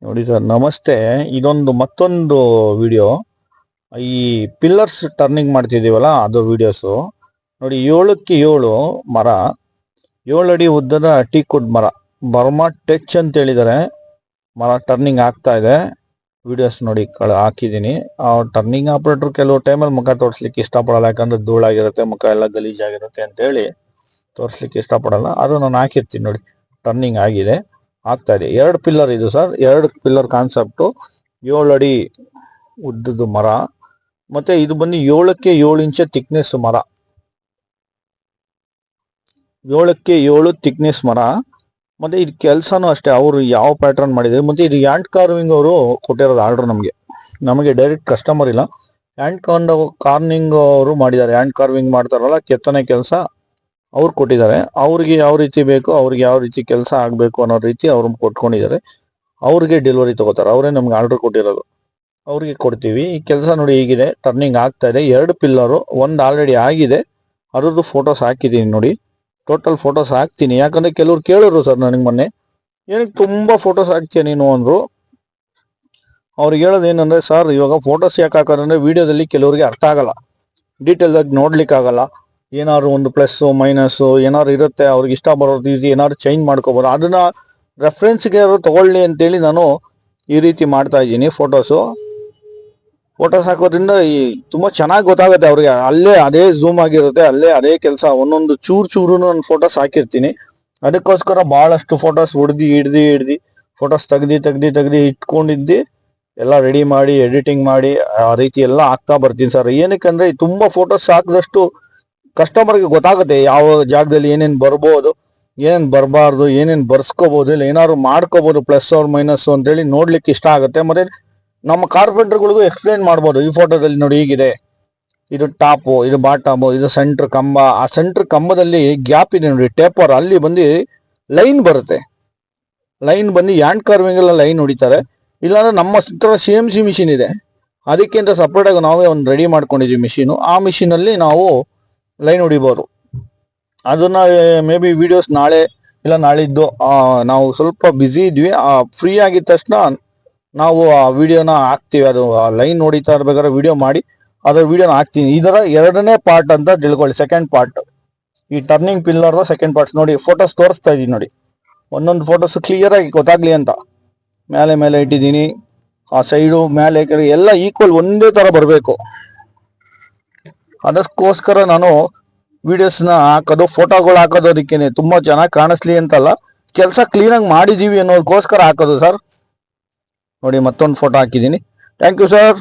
ನೋಡಿ ಸರ್, ನಮಸ್ತೆ. ಇದೊಂದು ಮತ್ತೊಂದು ವಿಡಿಯೋ. ಈ ಪಿಲ್ಲರ್ಸ್ ಟರ್ನಿಂಗ್ ಮಾಡ್ತಿದ್ದೀವಲ್ಲ, ಅದು ವಿಡಿಯೋಸು. ನೋಡಿ, 7ಕ್ಕೆ 7 ಮರ, 7 ಅಡಿ ಉದ್ದದ ಟೀಕುಡ್ ಮರ, ಬರ್ಮಾ ಟೆಚ್ ಅಂತ ಹೇಳಿದ್ದಾರೆ. ಮರ ಟರ್ನಿಂಗ್ ಆಗ್ತಾ ಇದೆ. ವಿಡಿಯೋಸ್ ನೋಡಿ ಹಾಕಿದ್ದೀನಿ. ಆ ಟರ್ನಿಂಗ್ ಆಪರೇಟರ್ ಕೆಲವು ಟೈಮಲ್ಲಿ ಮುಖ ತೋರಿಸ್ಲಿಕ್ಕೆ ಇಷ್ಟಪಡಲ್ಲ, ಯಾಕಂದ್ರೆ ಧೂಳಾಗಿರುತ್ತೆ, ಮುಖ ಎಲ್ಲ ಗಲೀಜಾಗಿರುತ್ತೆ ಅಂತೇಳಿ ತೋರಿಸ್ಲಿಕ್ಕೆ ಇಷ್ಟಪಡಲ್ಲ. ಅದು ನಾನು ಹಾಕಿರ್ತೀನಿ. ನೋಡಿ, ಟರ್ನಿಂಗ್ ಆಗಿದೆ, ಆಗ್ತಾ ಇದೆ. 2 ಪಿಲ್ಲರ್ ಇದು ಸರ್, 2 ಪಿಲ್ಲರ್ ಕಾನ್ಸೆಪ್ಟು. 7 ಅಡಿ ಉದ್ದದ ಮರ, ಮತ್ತೆ ಇದು ಬಂದು 7ಕ್ಕೆ 7 ಇಂಚ್ ಥಿಕ್ನೆಸ್ ಮರ, 7ಕ್ಕೆ 7 ಥಿಕ್ನೆಸ್ ಮರ. ಮತ್ತೆ ಇದು ಕೆಲಸನೂ ಅಷ್ಟೇ, ಅವರು ಯಾವ ಪ್ಯಾಟರ್ನ್ ಮಾಡಿದ್ದಾರೆ. ಮತ್ತೆ ಇದು ಹ್ಯಾಂಡ್ ಕಾರ್ವಿಂಗ್ ಅವರು ಕೊಟ್ಟಿರೋದು ಆರ್ಡರ್. ನಮಗೆ ಡೈರೆಕ್ಟ್ ಕಸ್ಟಮರ್ ಇಲ್ಲ, ಹ್ಯಾಂಡ್ ಕಾರ್ವಿಂಗ್ ಅವರು ಮಾಡಿದ್ದಾರೆ. ಹ್ಯಾಂಡ್ ಕಾರ್ವಿಂಗ್ ಮಾಡ್ತಾರಲ್ಲ, ಕೆತ್ತನೆ ಕೆಲಸ ಅವ್ರು ಕೊಟ್ಟಿದ್ದಾರೆ. ಅವ್ರಿಗೆ ಯಾವ ರೀತಿ ಬೇಕು, ಅವ್ರಿಗೆ ಯಾವ ರೀತಿ ಕೆಲಸ ಆಗಬೇಕು ಅನ್ನೋ ರೀತಿ ಅವ್ರು ಕೊಟ್ಕೊಂಡಿದ್ದಾರೆ. ಅವ್ರಿಗೆ ಡೆಲಿವರಿ ತಗೋತಾರೆ, ಅವರೇ ನಮ್ಗೆ ಆರ್ಡರ್ ಕೊಟ್ಟಿರೋದು, ಅವ್ರಿಗೆ ಕೊಡ್ತೀವಿ. ಈ ಕೆಲಸ ನೋಡಿ ಹೀಗಿದೆ, ಟರ್ನಿಂಗ್ ಆಗ್ತಾ ಇದೆ. 2 ಪಿಲ್ಲರು, ಒಂದು ಆಲ್ರೆಡಿ ಆಗಿದೆ, ಅದ್ರದ್ದು ಫೋಟೋಸ್ ಹಾಕಿದ್ದೀನಿ. ನೋಡಿ, ಟೋಟಲ್ ಫೋಟೋಸ್ ಹಾಕ್ತೀನಿ. ಯಾಕಂದ್ರೆ ಕೆಲವ್ರು ಕೇಳಿದ್ರು ಸರ್ ನನಗೆ ಮೊನ್ನೆ, ಏನಕ್ಕೆ ತುಂಬಾ ಫೋಟೋಸ್ ಹಾಕ್ತೀಯ ನೀನು ಅಂದ್ರು. ಅವ್ರಿಗೆ ಹೇಳೋದು ಏನಂದ್ರೆ, ಸರ್ ಇವಾಗ ಫೋಟೋಸ್ ಯಾಕೆ ಹಾಕೋದಂದ್ರೆ ವಿಡಿಯೋದಲ್ಲಿ ಕೆಲವ್ರಿಗೆ ಅರ್ಥ ಆಗಲ್ಲ, ಡೀಟೇಲ್ ಆಗಿ ನೋಡ್ಲಿಕ್ಕೆ ಆಗಲ್ಲ. ಏನಾದ್ರು ಒಂದು ಪ್ಲಸ್ ಮೈನಸ್ ಏನಾದ್ರು ಇರುತ್ತೆ, ಅವ್ರಿಗೆ ಇಷ್ಟ ಬರೋ ರೀತಿ ಏನಾದ್ರು ಚೇಂಜ್ ಮಾಡ್ಕೋಬಹುದು. ಅದನ್ನ ರೆಫರೆನ್ಸ್ಗೆ ತಗೊಳ್ಳಿ ಅಂತೇಳಿ ನಾನು ಈ ರೀತಿ ಮಾಡ್ತಾ ಇದ್ದೀನಿ. ಫೋಟೋಸ್ ಹಾಕೋದ್ರಿಂದ ತುಂಬಾ ಚೆನ್ನಾಗಿ ಗೊತ್ತಾಗುತ್ತೆ ಅವ್ರಿಗೆ. ಅಲ್ಲೇ ಅದೇ ಝೂಮ್ ಆಗಿರುತ್ತೆ, ಅಲ್ಲೇ ಅದೇ ಕೆಲಸ. ಒಂದೊಂದು ಚೂರು ನಾನು ಫೋಟೋಸ್ ಹಾಕಿರ್ತೀನಿ. ಅದಕ್ಕೋಸ್ಕರ ಬಹಳಷ್ಟು ಫೋಟೋಸ್ ಹಿಡ್ದು ಫೋಟೋಸ್ ತೆಗ್ದು ಇಟ್ಕೊಂಡಿದ್ದು ಎಲ್ಲ ರೆಡಿ ಮಾಡಿ ಎಡಿಟಿಂಗ್ ಮಾಡಿ ಆ ರೀತಿ ಎಲ್ಲ ಹಾಕ್ತಾ ಬರ್ತೀನಿ ಸರ್. ಏನಕ್ಕಂದ್ರೆ ತುಂಬಾ ಫೋಟೋಸ್ ಹಾಕಿದಷ್ಟು ಕಸ್ಟಮರ್ಗೆ ಗೊತ್ತಾಗುತ್ತೆ ಯಾವ ಜಾಗದಲ್ಲಿ ಏನೇನ್ ಬರ್ಬೋದು, ಏನೇನ್ ಬರಬಾರ್ದು, ಏನೇನ್ ಬರ್ಸ್ಕೋಬಹುದು, ಇಲ್ಲ ಏನಾದ್ರು ಮಾಡ್ಕೋಬಹುದು, ಪ್ಲಸ್ ಆರ್ ಮೈನಸ್ ಅಂತೇಳಿ ನೋಡ್ಲಿಕ್ಕೆ ಇಷ್ಟ ಆಗುತ್ತೆ. ಮತ್ತೆ ನಮ್ಮ ಕಾರ್ಪೆಂಟರ್ಗಳಿಗೂ ಎಕ್ಸ್ಪ್ಲೇನ್ ಮಾಡ್ಬೋದು. ಈ ಫೋಟೋದಲ್ಲಿ ನೋಡಿ ಹೀಗಿದೆ, ಇದು ಟಾಪು, ಇದು ಬಾಟಮು, ಇದು ಸೆಂಟ್ರ್ ಕಂಬ. ಆ ಸೆಂಟ್ರ್ ಕಂಬದಲ್ಲಿ ಗ್ಯಾಪ್ ಇದೆ ನೋಡಿ, ಟೇಪರ್, ಅಲ್ಲಿ ಬಂದು ಲೈನ್ ಬರುತ್ತೆ. ಲೈನ್ ಬಂದು ಹ್ಯಾಂಡ್ ಕಾರ್ವಿಂಗ್ ಎಲ್ಲ ಲೈನ್ ಹೊಡಿತಾರೆ. ಇಲ್ಲಾಂದ್ರೆ ನಮ್ಮ ಹತ್ರ CNC ಮಿಷಿನ್ ಇದೆ, ಅದಕ್ಕಿಂತ ಸಪ್ರೇಟ್ ಆಗಿ ನಾವೇ ಒಂದು ರೆಡಿ ಮಾಡ್ಕೊಂಡಿದೀವಿ ಮಿಷಿನು. ಆ ಮಿಷಿನ್ ಅಲ್ಲಿ ನಾವು ಲೈನ್ ಹೊಡಿಬೋದು. ಅದನ್ನ ಮೇ ಬಿ ವಿಡಿಯೋಸ್ ನಾಳೆ ಇಲ್ಲ ನಾಳಿದ್ದು, ನಾವು ಸ್ವಲ್ಪ ಬ್ಯುಸಿ ಇದ್ವಿ, ಫ್ರೀ ಆಗಿದ ತಕ್ಷಣ ನಾವು ಆ ವಿಡಿಯೋನ ಹಾಕ್ತೀವಿ. ಅದು ಲೈನ್ ಹೊಡಿತಾ ಇರ್ಬೇಕಾದ್ರೆ ವಿಡಿಯೋ ಮಾಡಿ ಅದರ ವಿಡಿಯೋನ ಹಾಕ್ತೀನಿ. ಇದರ 2ನೇ ಪಾರ್ಟ್ ಅಂತ ತಿಳ್ಕೊಳ್ಳಿ, ಸೆಕೆಂಡ್ ಪಾರ್ಟ್. ಈ ಟರ್ನಿಂಗ್ ಪಿಲ್ಲರ್ ಸೆಕೆಂಡ್ ಪಾರ್ಟ್ಸ್ ನೋಡಿ. ಫೋಟೋಸ್ ತೋರಿಸ್ತಾ ಇದೀನಿ ನೋಡಿ, ಒಂದೊಂದು ಫೋಟೋಸ್ ಕ್ಲಿಯರ್ ಆಗಿ ಗೊತ್ತಾಗ್ಲಿ ಅಂತ ಮೇಲೆ ಇಟ್ಟಿದ್ದೀನಿ. ಆ ಸೈಡು ಮೇಲೆ ಎಲ್ಲ ಈಕ್ವಲ್ ಒಂದೇ ತರ ಬರಬೇಕು. ಅದಕ್ಕೋಸ್ಕರ ನಾನು ವಿಡಿಯೋಸ್ನ ಹಾಕೋದು, ಫೋಟೋಗಳು ಹಾಕೋದು. ಅದಕ್ಕೇನೆ ತುಂಬಾ ಚೆನ್ನಾಗಿ ಕಾಣಿಸ್ಲಿ ಅಂತಲ್ಲ, ಕೆಲಸ ಕ್ಲೀನಾಗಿ ಮಾಡಿದೀವಿ ಅನ್ನೋದಕ್ಕೋಸ್ಕರ ಹಾಕೋದು ಸರ್. ನೋಡಿ, ಮತ್ತೊಂದು ಫೋಟೋ ಹಾಕಿದ್ದೀನಿ. Thank you sir.